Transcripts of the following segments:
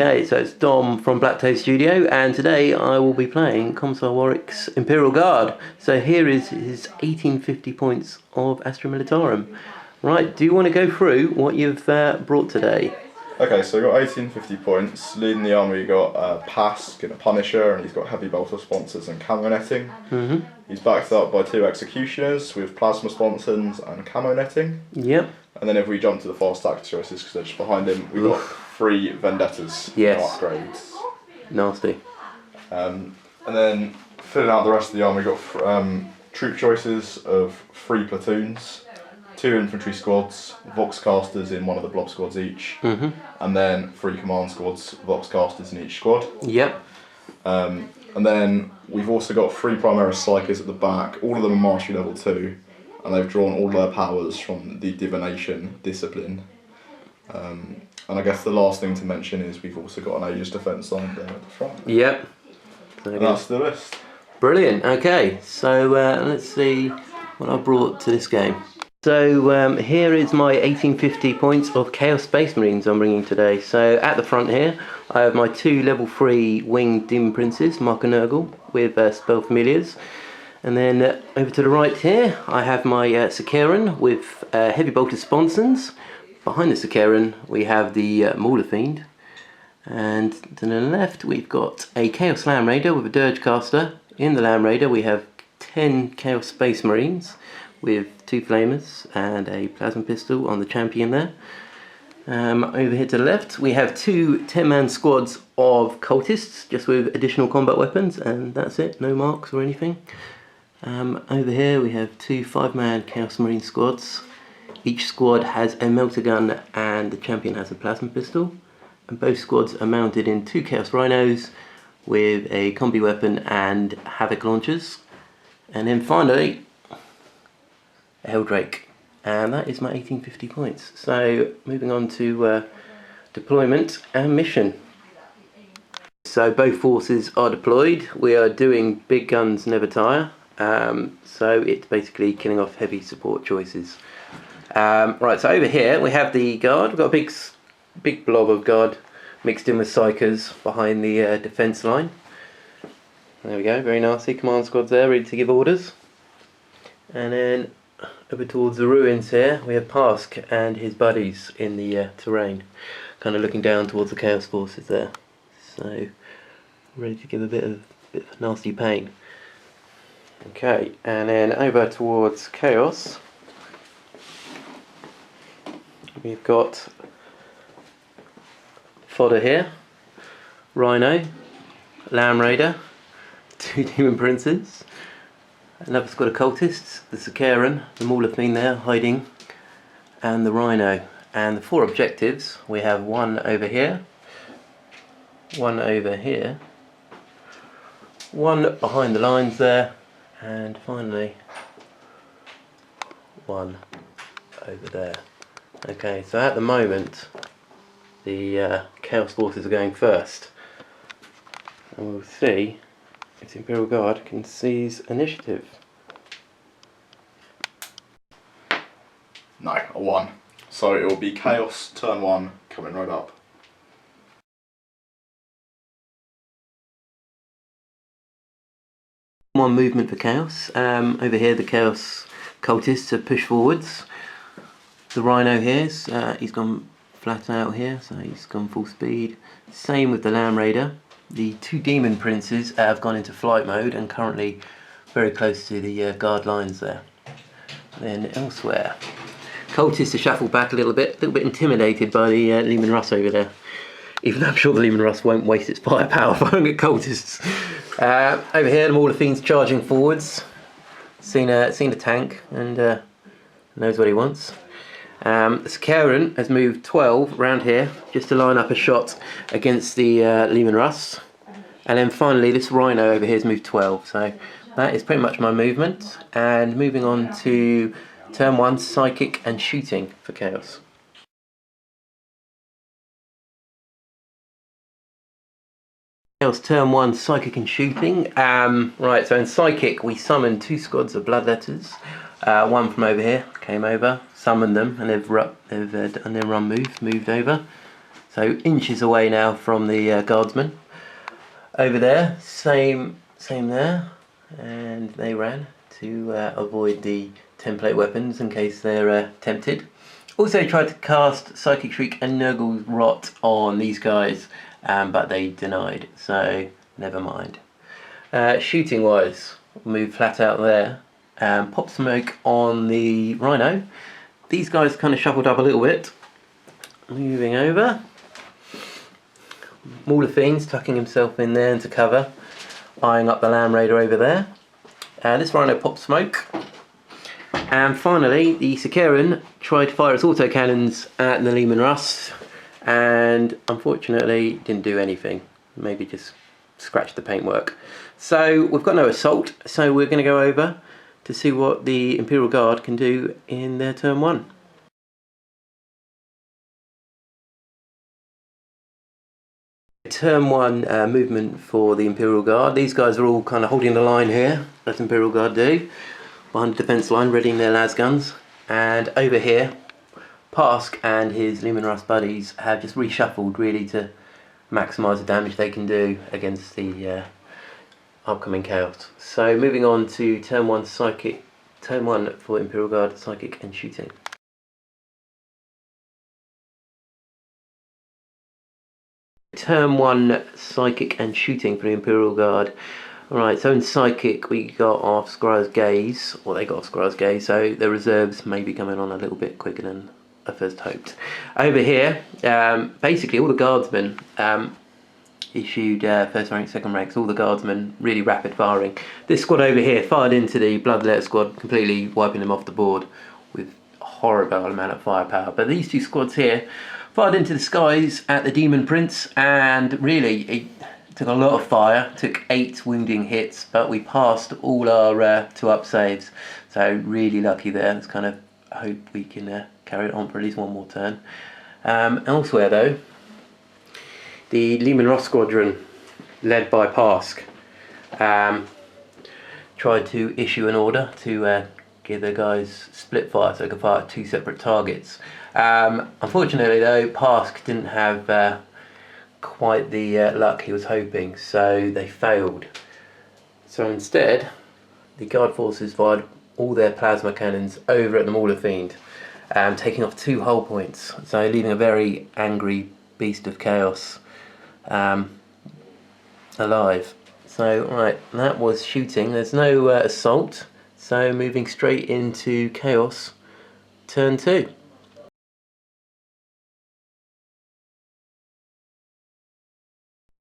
Okay, so it's Dom from BlackToad Studio, and today I will be playing Commissar Warrick's Imperial Guard. So here is his 1850 points of Astra Militarum. Right, do you want to go through what you've brought today? Okay, so we've got 1850 points. Leading the army, we've got Pask and a Punisher, and he's got heavy bolter sponsors and camo netting. He's backed up by 2 executioners with plasma sponsons and camo netting. Yep. And then if we jump to the fast stack choices, because they're just behind him, we've got 3 Vendettas, yes. No upgrades. Nasty. And then filling out the rest of the army, we've got troop choices of 3 platoons, 2 infantry squads, Voxcasters in one of the blob squads each, and then 3 command squads, Voxcasters in each squad. Yep. And then we've also got 3 Primaris Psychers at the back, all of them are Mastery level 2, and they've drawn all their powers from the Divination discipline. And I guess the last thing to mention is we've also got an Aegis Defence line there at the front. Yep. And that's the list. Brilliant, okay, so let's see what I brought to this game. So here is my 1850 points of Chaos Space Marines I'm bringing today. So at the front here, I have my 2 level 3 Winged Demon Princes, Mark and Nurgle, with Spell Familiars. And then over to the right here, I have my Sakaran with Heavy Bolter Sponsons. Behind the Sakaran, we have the Mauler Fiend. And to the left, we've got a Chaos Land Raider with a Dirge Caster. In the Land Raider, we have 10 Chaos Space Marines with 2 Flamers and a Plasma Pistol on the champion there. Over here to the left, we have 2 10-man squads of cultists, just with additional combat weapons, and that's it, no marks or anything. Over here we have 2 5-man Chaos Marine squads. Each squad has a melter gun and the champion has a plasma pistol. And both squads are mounted in 2 Chaos Rhinos with a combi weapon and Havoc launchers. And then finally, a Helldrake. And that is my 1850 points. So moving on to deployment and mission. So both forces are deployed. We are doing big guns never tire. So it's basically killing off heavy support choices. Right, so over here we have the guard. We've got a big blob of guard mixed in with psychers behind the defence line. There we go, very nasty. Command squad's there, ready to give orders. And then over towards the ruins here, we have Pask and his buddies in the terrain, kind of looking down towards the Chaos forces there. So ready to give a bit of nasty pain. Okay, and then over towards Chaos, we've got fodder here, Rhino, Lamb Raider, 2 Demon Princes, another squad of cultists, the Sakaran, the Mauler Fiend there hiding, and the Rhino. And the 4 objectives, we have 1 over here, 1 over here, 1 behind the lines there, and finally 1 over there. Okay, so at the moment the Chaos forces are going first, and we'll see if the Imperial Guard can seize initiative. No, a 1. So it will be Chaos turn 1 coming right up. One movement for Chaos. Over here the Chaos cultists have pushed forwards. The Rhino here, he's gone flat out here, so he's gone full speed. Same with the Lamb Raider. The 2 Demon Princes have gone into flight mode and currently very close to the guard lines there. Then elsewhere, cultists are shuffled back a little bit intimidated by the Leman Russ over there. Even though I'm sure the Leman Russ won't waste its firepower firing at cultists. Over here, the Mauler Fiend's charging forwards. Seen a tank and knows what he wants. The Sakaran has moved 12 round here just to line up a shot against the Leman Russ. And then finally, this Rhino over here has moved 12. So that is pretty much my movement. And moving on to turn 1, psychic and shooting for Chaos. Chaos turn 1, psychic and shooting. Right, so in psychic we summoned 2 squads of bloodletters. 1 from over here came over, summoned them, and they've done their run move, moved over. So inches away now from the guardsmen. Over there, same there, and they ran to avoid the template weapons in case they're tempted. Also tried to cast Psychic Shriek and Nurgle's Rot on these guys, but they denied, so never mind. Shooting wise, move flat out there. Pop smoke on the Rhino. These guys kind of shuffled up a little bit. Moving over. Mauler Fiends tucking himself in there into cover, eyeing up the Land Raider over there. This Rhino popped smoke. And finally, the Sicaran tried to fire its autocannons at the Leman Russ, and unfortunately didn't do anything. Maybe just scratched the paintwork. So we've got no assault, so we're going to go over to see what the Imperial Guard can do in their turn 1. Turn 1 movement for the Imperial Guard. These guys are all kind of holding the line here, as Imperial Guard do, behind the defence line, readying their las guns. And over here, Pask and his Leman Russ buddies have just reshuffled really to maximise the damage they can do against the upcoming chaos. So moving on to turn 1 psychic, turn 1 for Imperial Guard, psychic and shooting. Turn 1 psychic and shooting for the Imperial Guard. Alright, so in psychic we got off Scryer's Gaze, or they got off Scryer's Gaze, so the reserves may be coming on a little bit quicker than I first hoped. Over here, basically all the guardsmen issued first rank, second ranks, all the guardsmen really rapid firing. This squad over here fired into the Bloodletter squad, completely wiping them off the board with a horrible amount of firepower. But these two squads here fired into the skies at the Demon Prince, and really it took a lot of fire, took 8 wounding hits, but we passed all our 2 up saves, so really lucky there. Let's kind of hope we can carry it on for at least one more turn. Elsewhere though, the Leman Russ squadron, led by Pask, tried to issue an order to give the guys split fire so they could fire at 2 separate targets. Unfortunately though, Pask didn't have quite the luck he was hoping, so they failed. So instead, the guard forces fired all their plasma cannons over at the Mauler Fiend, taking off 2 hull points, so leaving a very angry beast of chaos alive. So right, that was shooting. There's no assault, so moving straight into chaos, turn 2.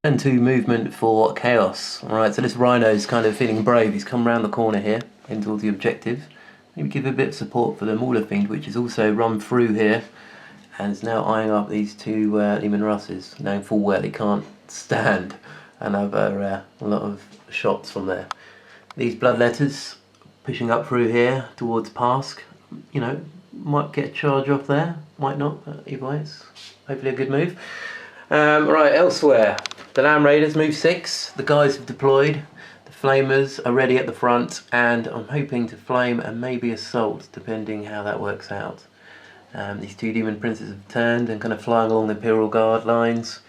Turn 2 movement for chaos. Alright, so this Rhino's kind of feeling brave. He's come round the corner here, heading towards the objective. Maybe give a bit of support for the Mauler Fiend, which has also run through here and is now eyeing up these 2 Leman Russes, knowing full well he can't stand another a lot of shots from there. These Bloodletters pushing up through here towards Pask, you know, might get a charge off there, might not, but either way it's hopefully a good move. Right, elsewhere, the Land Raiders move 6, the guys have deployed, the Flamers are ready at the front, and I'm hoping to flame and maybe assault depending how that works out. These 2 Demon Princes have turned and kind of flying along the Imperial Guard lines,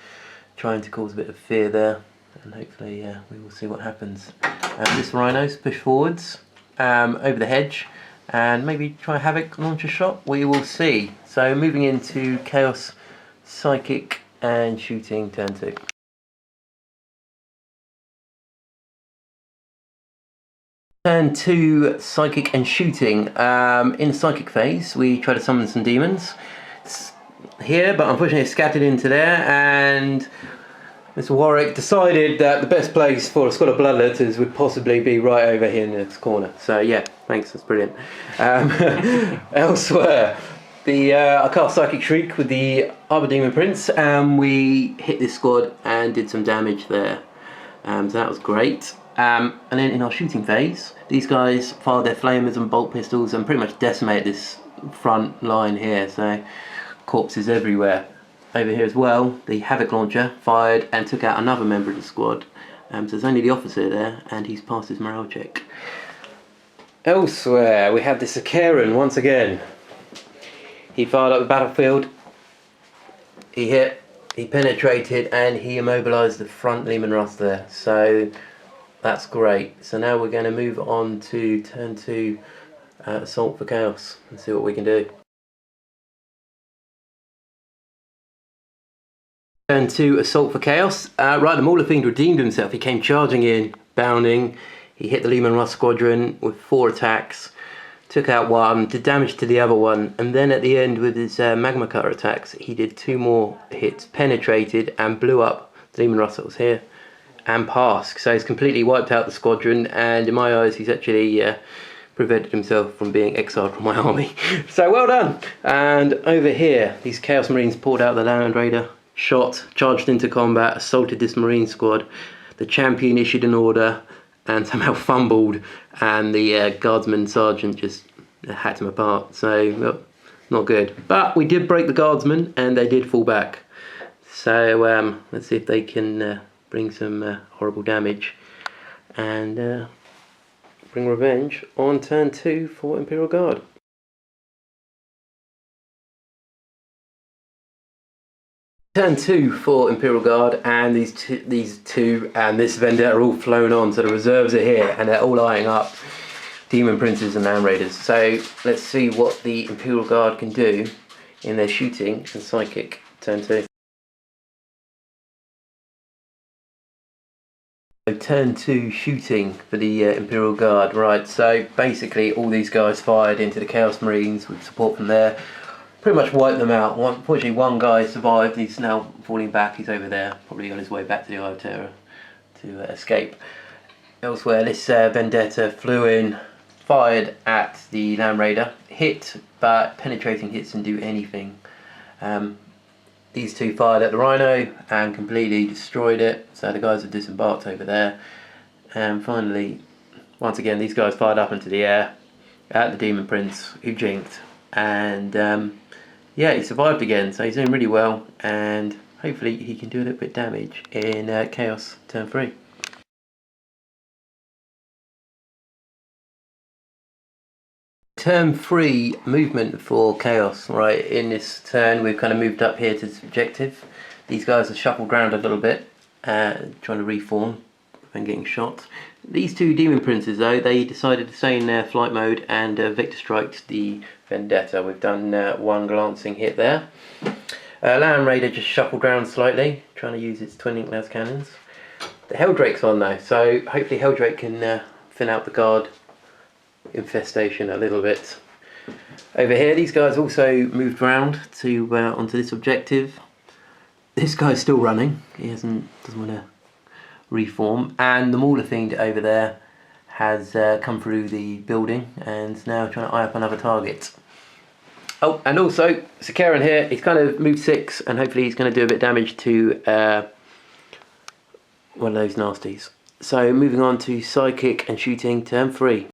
trying to cause a bit of fear there, and hopefully we will see what happens. This Rhino's push forwards over the hedge and maybe try Havoc launch a shot, we will see. So moving into Chaos, Psychic and Shooting, turn 2. Turn 2, Psychic and Shooting. In the Psychic phase, we try to summon some demons here, but unfortunately it's scattered into there, and Mr. Warrick decided that the best place for a squad of Bloodletters would possibly be right over here in this corner. So yeah, thanks, that's brilliant. Elsewhere, I cast Psychic Shriek with the Arbor Demon Prince, and we hit this squad and did some damage there. So that was great. And then in our shooting phase, these guys fired their flamers and bolt pistols and pretty much decimated this front line here, so corpses everywhere. Over here as well, the Havoc launcher fired and took out another member of the squad. So there's only the officer there, and he's passed his morale check. Elsewhere, we have the Sicaran once again. He fired up the battlefield. He hit he penetrated and he immobilized the front Lehman Russ there. So that's great. So now we're going to move on to turn 2, assault for chaos, and see what we can do. Turn 2, assault for chaos. Right, the Mauler Fiend redeemed himself. He came charging in, bounding. He hit the Lehman Russ squadron with 4 attacks, took out 1, did damage to the other one, and then at the end with his magma cutter attacks, he did 2 more hits, penetrated and blew up the Lehman Russ that was here, and passed. So he's completely wiped out the squadron, and in my eyes he's actually prevented himself from being exiled from my army. So well done. And over here, these Chaos Marines pulled out the Land Raider, shot, charged into combat, assaulted this Marine squad. The champion issued an order and somehow fumbled, and the guardsman sergeant just hacked him apart. So well, not good, but we did break the guardsmen and they did fall back. So let's see if they can bring some horrible damage and bring revenge on turn 2 for Imperial Guard. Turn 2 for Imperial Guard, and these two and this Vendetta are all flown on, so the reserves are here and they're all eyeing up Demon Princes and Land Raiders. So let's see what the Imperial Guard can do in their shooting and psychic. Turn 2. So turn 2 shooting for the Imperial Guard. Right, so basically all these guys fired into the Chaos Marines with support from there. Pretty much wiped them out. Unfortunately, one guy survived. He's now falling back. He's over there, probably on his way back to the Eye of Terror to escape. Elsewhere, this Vendetta flew in, fired at the Land Raider, hit, but penetrating hits didn't do anything. These two fired at the Rhino and completely destroyed it. So the guys have disembarked over there. And finally, once again, these guys fired up into the air at the Demon Prince, who jinked. And yeah, he survived again, so he's doing really well, and hopefully he can do a little bit of damage in Chaos turn 3. Turn 3 movement for Chaos. Right, in this turn we've kind of moved up here to this objective. These guys have shuffled around a little bit, trying to reform and getting shot. These 2 Demon Princes though, they decided to stay in their flight mode and Victor striked the Vendetta. We've done 1 glancing hit there. Land Raider just shuffled around slightly, trying to use its twin link las cannons. The Helldrake's on though, so hopefully Helldrake can thin out the guard infestation a little bit. Over here, these guys also moved around to onto this objective. This guy's still running. He doesn't want to reform, and the Mauler Fiend over there has come through the building and is now trying to eye up another target. Oh, and also Sakaran here, he's kind of moved 6 and hopefully he's going to do a bit of damage to one of those nasties. So moving on to psychic and shooting turn 3.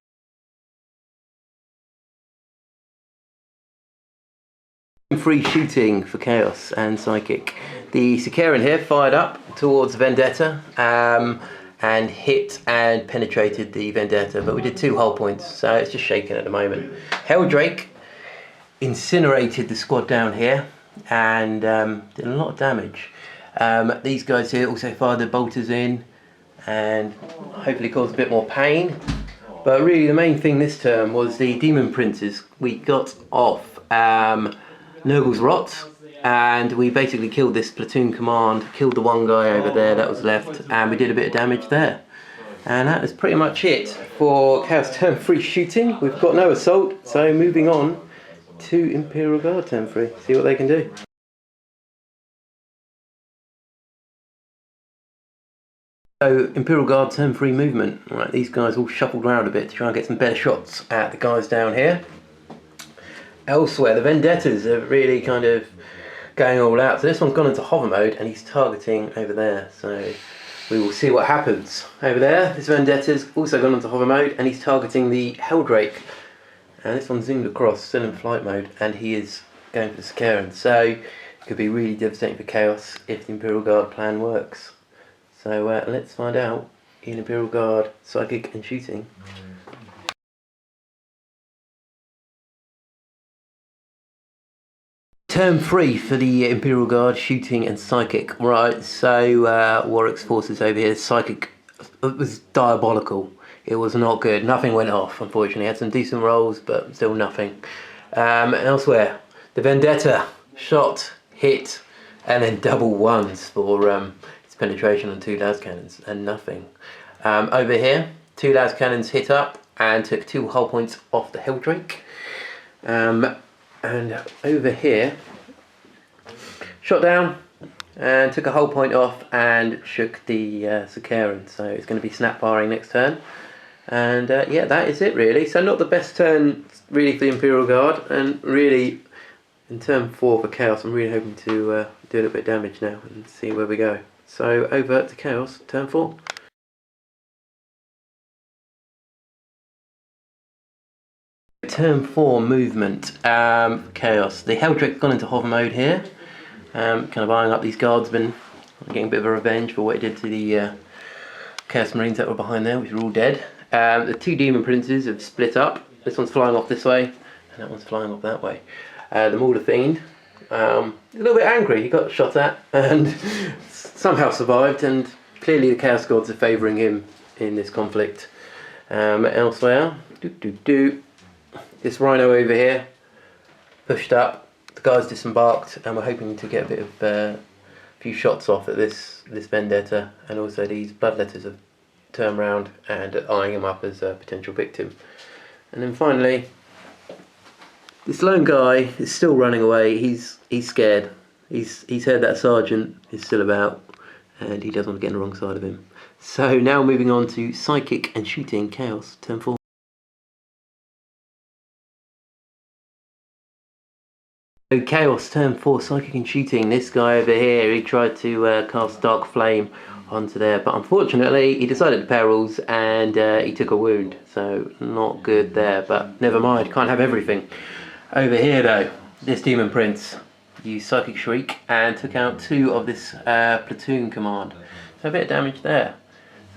Free shooting for Chaos and Psychic. The Sakaran here fired up towards Vendetta and hit and penetrated the Vendetta, but we did 2 hull points, so it's just shaking at the moment. Helldrake incinerated the squad down here and did a lot of damage. These guys here also fired their bolters in and hopefully caused a bit more pain. But really the main thing this turn was the Demon Princes. We got off Nurgle's Rot, and we basically killed this platoon command, killed the one guy over there that was left, and we did a bit of damage there. And that is pretty much it for Chaos turn 3 shooting. We've got no assault, so moving on to Imperial Guard turn 3, see what they can do. So Imperial Guard turn 3 movement. Right, these guys all shuffled around a bit to try and get some better shots at the guys down here. Elsewhere, the Vendettas are really kind of going all out. So this one's gone into hover mode and he's targeting over there. So we will see what happens. Over there, this Vendetta's also gone into hover mode and he's targeting the Helldrake. And this one's zoomed across, still in flight mode, and he is going for the Sakaran. So it could be really devastating for Chaos if the Imperial Guard plan works. So let's find out in Imperial Guard, Psychic and Shooting. Turn 3 for the Imperial Guard, shooting and psychic. Right, so Warwick's forces over here, psychic, it was diabolical. It was not good. Nothing went off, unfortunately. Had some decent rolls, but still nothing. Elsewhere, the Vendetta, shot, hit, and then double ones for its penetration on 2 las cannons, and nothing. Over here, 2 las cannons hit up and took 2 hull points off the Heldrake. And over here, shot down and took a hull point off and shook the Sakaran. So it's going to be snap firing next turn. And yeah, that is it really. So not the best turn really for the Imperial Guard, and really in turn 4 for Chaos I'm really hoping to do a little bit of damage now and see where we go. So over to Chaos, turn 4. Turn 4 movement, Chaos. The Heldrake gone into hover mode here, kind of eyeing up these guardsmen, getting a bit of a revenge for what he did to the Chaos Marines that were behind there, which were all dead. The 2 Demon Princes have split up. This one's flying off this way, and that one's flying off that way. The Mauler Fiend, a little bit angry. He got shot at and somehow survived, and clearly the Chaos Gods are favouring him in this conflict. Elsewhere, this Rhino over here pushed up. The guys disembarked, and we're hoping to get a bit of a few shots off at this Vendetta, and also these Bloodletters have turned round and eyeing him up as a potential victim. And then finally, this lone guy is still running away. He's scared. He's heard that Sergeant is still about, and he doesn't want to get on the wrong side of him. So now moving on to Psychic and Shooting, Chaos, turn 4. So Chaos, turn 4, Psychic and Shooting. This guy over here, he tried to cast Dark Flame onto there, but unfortunately he decided to perils and he took a wound, so not good there, but never mind, can't have everything. Over here though, this Demon Prince used Psychic Shriek and took out 2 of this platoon command, so a bit of damage there.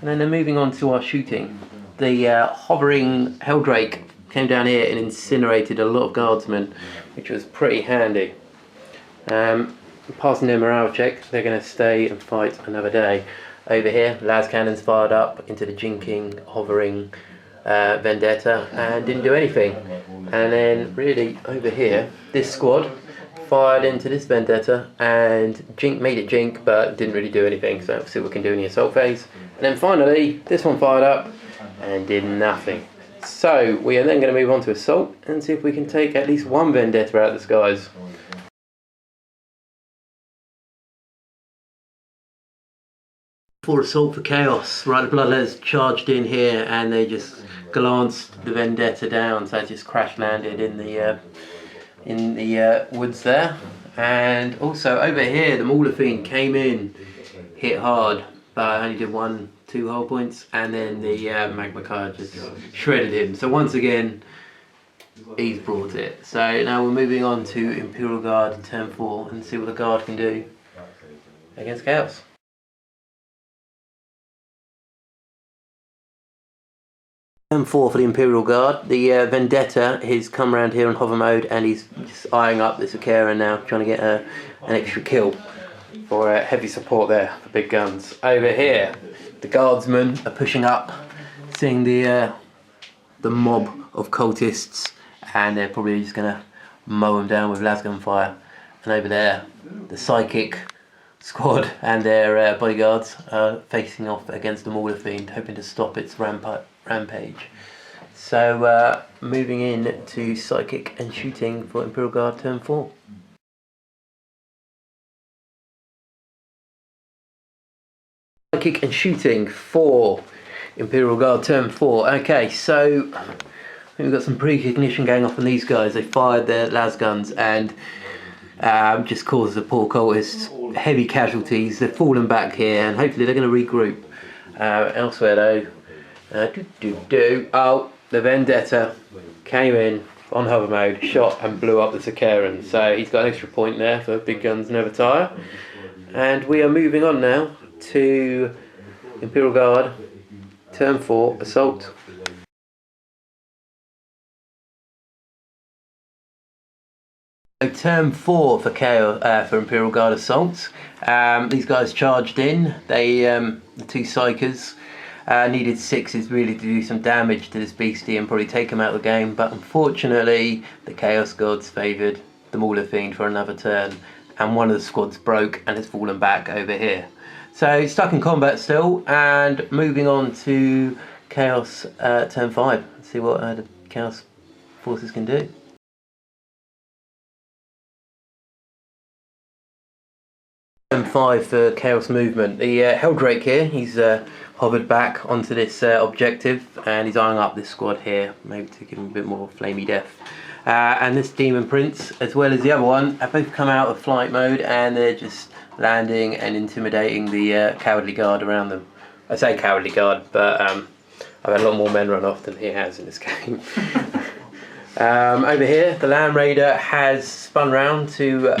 And then moving on to our shooting, the hovering Heldrake came down here and incinerated a lot of guardsmen, which was pretty handy. Passing their morale check, they're going to stay and fight another day. Over here, las cannons fired up into the jinking, hovering Vendetta and didn't do anything. And then really over here, this squad fired into this Vendetta and made it jink, but didn't really do anything. So let's see what we can do in the assault phase. And then finally, this one fired up and did nothing. So we are then going to move on to assault and see if we can take at least one Vendetta out of the skies. For assault for Chaos, right, the Bloodletters charged in here and they just glanced the Vendetta down, so it just crash landed in the woods there. And also over here, the Mauler Fiend came in, hit hard, but only did 1-2 hull points, and then the Magma Card just shredded him. So once again, he's brought it. So now we're moving on to Imperial Guard turn 4 and see what the Guard can do against Chaos. Turn 4 for the Imperial Guard. The Vendetta has come around here in hover mode and he's just eyeing up the Sakaran now, trying to get an extra kill for heavy support there for big guns. Over here, the Guardsmen are pushing up, seeing the mob of cultists, and they're probably just going to mow them down with lasgun fire. And over there, the Psychic squad and their bodyguards are facing off against the Mauler Fiend, hoping to stop its rampage. So moving in to Psychic and Shooting for Imperial Guard turn 4. Psychic and Shooting for Imperial Guard turn 4. Okay, so we've got some precognition going off on these guys. They fired their las guns and just caused the poor cultists heavy casualties. They've fallen back here and hopefully they're going to regroup. Elsewhere though, oh, the Vendetta came in on hover mode, shot and blew up the Sakaran. So he's got an extra point there for big guns never tire. And we are moving on now to Imperial Guard turn 4 assault. So turn 4 for Chaos, for Imperial Guard assaults. These guys charged in. They the two psychers needed 6s really to do some damage to this beastie and probably take him out of the game, but unfortunately the Chaos Gods favoured the Mauler Fiend for another turn, and one of the squads broke and has fallen back over here. So stuck in combat still, and moving on to Chaos turn 5. Let's see what the Chaos forces can do. Turn 5 for Chaos movement. The Helldrake here, he's hovered back onto this objective, and he's eyeing up this squad here, maybe to give him a bit more flamey death. And this Demon Prince, as well as the other one, have both come out of flight mode, and they're just landing and intimidating the Cowardly Guard around them. I say Cowardly Guard, but I've had a lot more men run off than he has in this game. Over here, the Land Raider has spun round to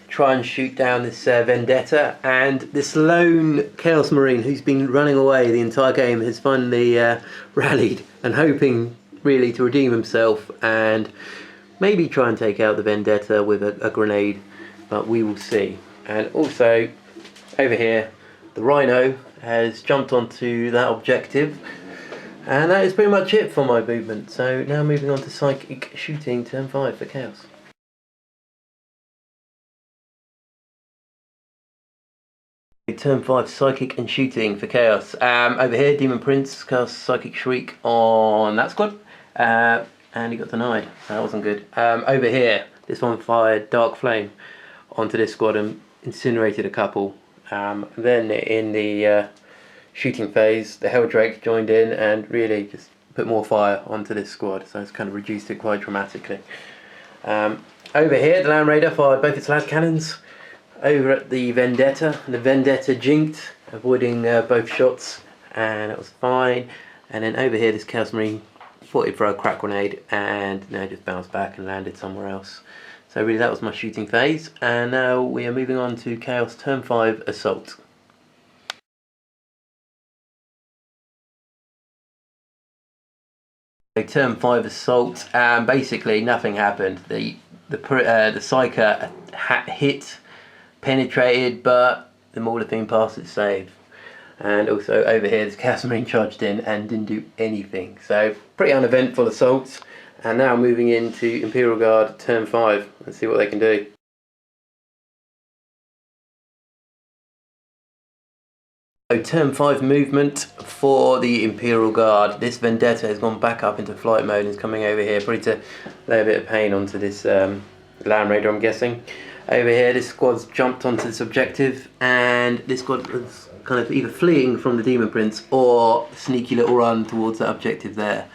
try and shoot down this Vendetta, and this lone Chaos Marine who's been running away the entire game has finally rallied and hoping really to redeem himself and maybe try and take out the Vendetta with a grenade, but we will see. And also over here the Rhino has jumped onto that objective, and that is pretty much it for my movement. So now moving on to Psychic Shooting turn 5 for Chaos. Turn 5 Psychic and Shooting for Chaos. Over here Demon Prince cast Psychic Shriek on that squad, and he got denied, so that wasn't good. Over here this one fired Dark Flame onto this squad and incinerated a couple. Then in the shooting phase the Helldrake joined in and really just put more fire onto this squad, so it's kind of reduced it quite dramatically. Over here the Land Raider fired both its las cannons over at the Vendetta. The Vendetta jinked, avoiding both shots, and it was fine. And then over here this Chaos Marine thought he'd throw a crack grenade and now just bounced back and landed somewhere else. So really that was my shooting phase, and now we are moving on to Chaos turn 5 Assault. So turn 5 Assault, basically nothing happened. The Psyker hit, penetrated, but the Mauler Fiend passed its save. And also over here this Chaos Marine charged in and didn't do anything. So pretty uneventful assaults. And now moving into Imperial Guard turn 5. Let's see what they can do. So turn 5 movement for the Imperial Guard. This Vendetta has gone back up into flight mode and is coming over here, probably to lay a bit of pain onto this Land Raider, I'm guessing. Over here this squad's jumped onto this objective, and this squad was kind of either fleeing from the Demon Prince or sneaky little run towards that objective there.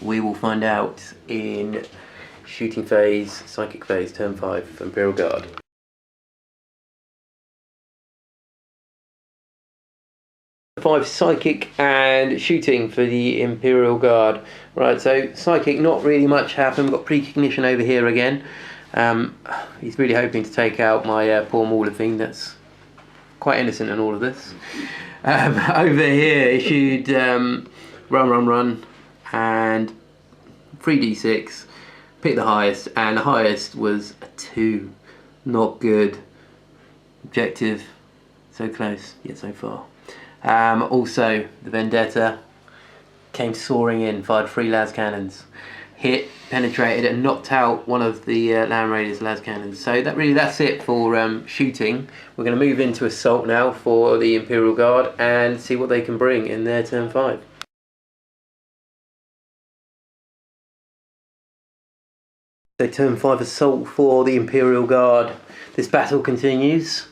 We will find out in shooting phase, psychic phase, turn 5 for Imperial Guard. 5 psychic and shooting for the Imperial Guard. Right, so psychic, not really much happened. We've got precognition over here again. He's really hoping to take out my poor Mauler Fiend that's quite innocent in all of this. Over here issued run, and 3d6, pick the highest, and the highest was a 2. Not good. Objective, so close yet so far. Also the Vendetta came soaring in, fired 3 las cannons, hit, penetrated and knocked out one of the Land Raiders' las cannons. So that's it for shooting. We're going to move into assault now for the Imperial Guard and see what they can bring in their turn 5. So turn 5 assault for the Imperial Guard. This battle continues.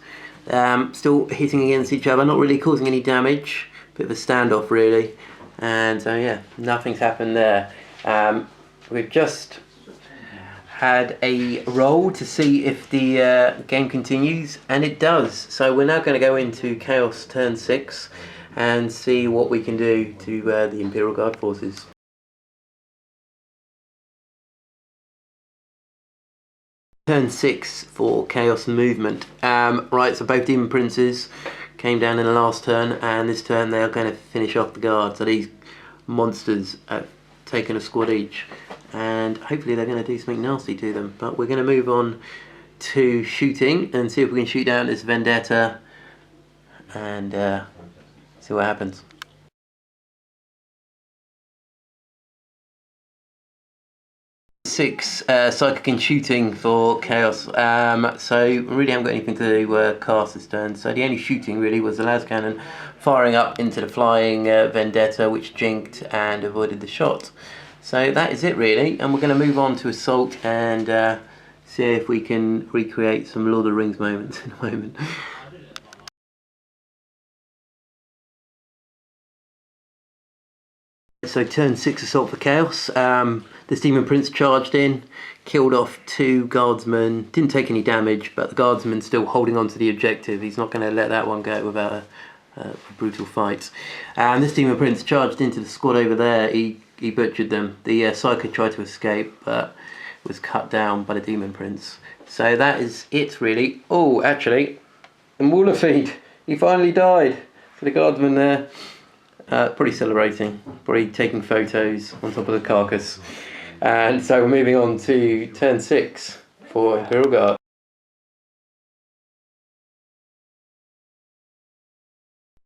Still hitting against each other, not really causing any damage. Bit of a standoff really. And so yeah, nothing's happened there. We've just had a roll to see if the game continues, and it does. So we're now going to go into Chaos turn 6 and see what we can do to the Imperial Guard forces. Turn 6 for Chaos movement. Right, so both Demon Princes came down in the last turn, and this turn they are going to finish off the guard. So these monsters have taking a squad each, and hopefully they're going to do something nasty to them. But we're going to move on to shooting and see if we can shoot down this Vendetta and see what happens. Six psychic and shooting for Chaos. So we really haven't got anything to cast this turn. So the only shooting really was the las cannon firing up into the flying Vendetta, which jinked and avoided the shot. So that is it really, and we're going to move on to assault and see if we can recreate some Lord of the Rings moments in a moment. So turn 6 assault for Chaos. This Demon Prince charged in, killed off 2 guardsmen, didn't take any damage, but the guardsman's still holding on to the objective. He's not going to let that one go without a brutal fight. And this Demon Prince charged into the squad over there. He butchered them. The Psycho tried to escape, but was cut down by the Demon Prince. So that is it really. Oh, actually, the Maulerfiend, he finally died. So the guardsman there, probably celebrating, probably taking photos on top of the carcass. And so we're moving on to turn 6 for Imperial Guard.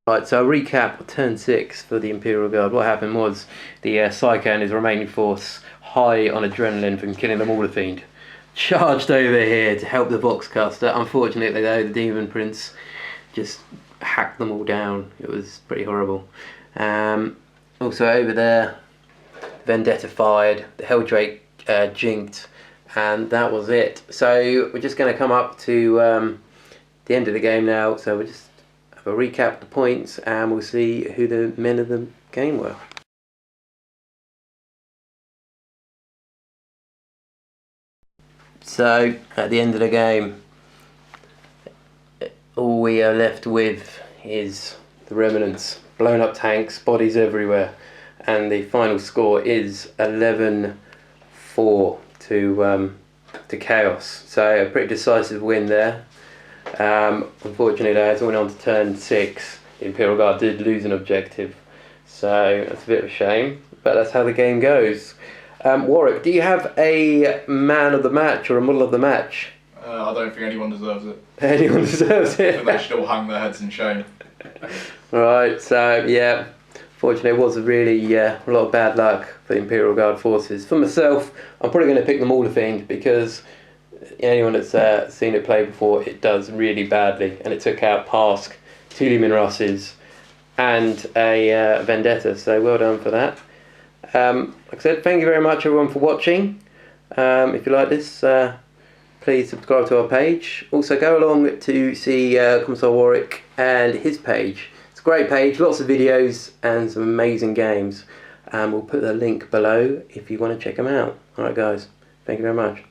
Right, so I'll recap turn 6 for the Imperial Guard. What happened was the Psycho and his remaining force, high on adrenaline from killing the Maulerfiend, charged over here to help the Boxcaster. Unfortunately though, the Demon Prince just hacked them all down. It was pretty horrible. Also over there, Vendetta fired, the Helldrake jinked, and that was it. So we're just going to come up to the end of the game now, so we'll just have a recap of the points and we'll see who the men of the game were. So at the end of the game, all we are left with is the remnants, blown up tanks, bodies everywhere, and the final score is 11-4 to Chaos. So a pretty decisive win there. Unfortunately, as we went on to turn 6, the Imperial Guard did lose an objective, so that's a bit of a shame, but that's how the game goes. Warwick, do you have a man of the match or a model of the match? I don't think anyone deserves it. Anyone deserves it? And they should all hang their heads in shame. Right, so yeah, fortunately it was really a lot of bad luck for the Imperial Guard forces. For myself, I'm probably going to pick the Maulerfiend because anyone that's seen it play before, it does really badly, and it took out Pask, 2 Leman Russes and a Vendetta, so well done for that. Like I said, thank you very much everyone for watching. If you like this, please subscribe to our page. Also go along to see Commissar Warrick and his page. It's a great page, lots of videos and some amazing games. We'll put the link below if you want to check them out. Alright guys, thank you very much.